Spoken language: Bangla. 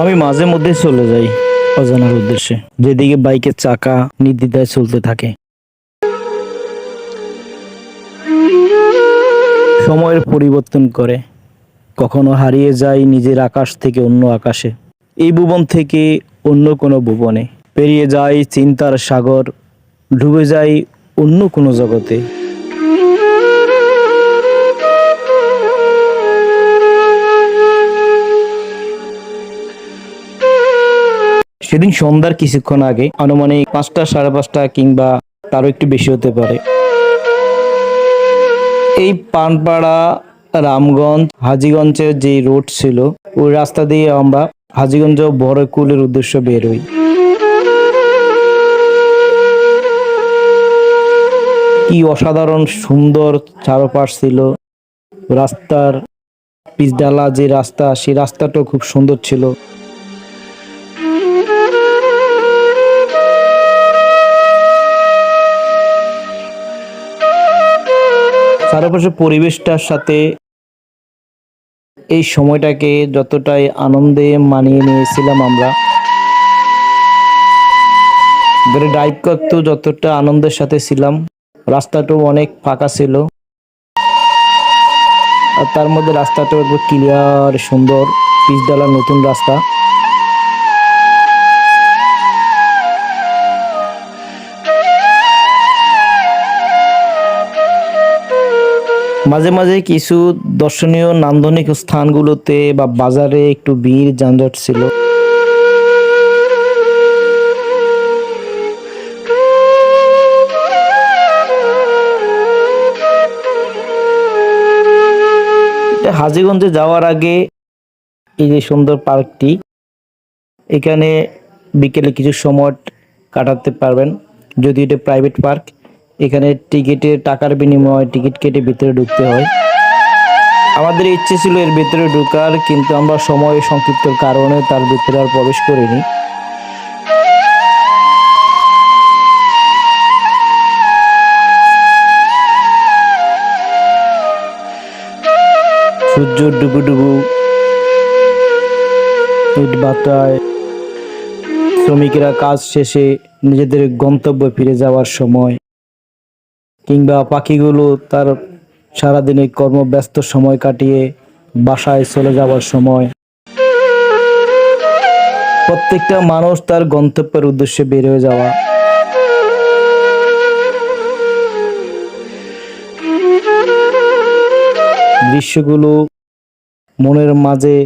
আমি মাঝে মধ্যে চলে যাই অজানার উদ্দেশ্যে, যেদিকে বাইকের চাকা নির্দ্বিধায় চলতে থাকে। সময়ের পরিবর্তন করে, কখনো হারিয়ে যাই নিজের আকাশ থেকে অন্য আকাশে, এই ভুবন থেকে অন্য কোনো ভুবনে, পেরিয়ে যাই চিন্তার সাগর, ডুবে যাই অন্য কোনো জগতে। সেদিন সন্ধ্যার কিছুক্ষণ আগে, আনুমানিক 5টা, 5:30 কিংবা তারও একটু বেশি হতে পারে, এই পানপাড়া, রামগঞ্জ, হাজীগঞ্জের যে রোড ছিল, ওই রাস্তা দিয়ে আমরা হাজীগঞ্জ বড়কুলের উদ্দেশ্যে বের হই। কি অসাধারণ সুন্দর চারপাশ ছিল। রাস্তার পিচঢালা যে রাস্তা, সেই রাস্তাটাও খুব সুন্দর ছিল। চারপাশের পরিবেশটার সাথে এই সময়টাকে যতটাই আনন্দে মানিয়ে নিয়েছিলাম আমরা, ড্রাইভ করতেও যতটা আনন্দের সাথে ছিলাম, রাস্তাটাও অনেক ফাঁকা ছিল, আর তার মধ্যে রাস্তাটাও একবার ক্লিয়ার সুন্দর, পিচঢালা নতুন রাস্তা। মাঝে মাঝে কিছু দর্শনীয় নান্দনিক স্থানগুলোতে বা বাজারে একটু ভিড় যানজট ছিল। হাজীগঞ্জে যাওয়ার আগে এই যে সুন্দর পার্কটি, এখানে বিকেলে কিছু সময় কাটাতে পারবেন। যদি এটা প্রাইভেট পার্ক, এখানে টিকিটের টাকার বিনিময়ে টিকিট কেটে ভিতরে ঢুকতে হয়। আমাদের ইচ্ছে ছিল এর ভিতরে ঢোকার, কিন্তু আমরা সময় সংক্ষিপ্তর কারণে তার ভিতরে আর প্রবেশ করিনি। সূর্য ডুবু ডুবু ইট ভাটায় শ্রমিকেরা কাজ শেষে নিজেদের গন্তব্যে ফিরে যাওয়ার সময়, কিংবা পাখিগুলো তার সারাদিনের কর্মব্যস্ত সময় কাটিয়ে বাসায় চলে যাওয়ার সময়, প্রত্যেকটা মানুষ তার গন্তব্যের উদ্দেশ্যে বের হয়ে যাওয়া, দৃশ্যগুলো মনের মাঝে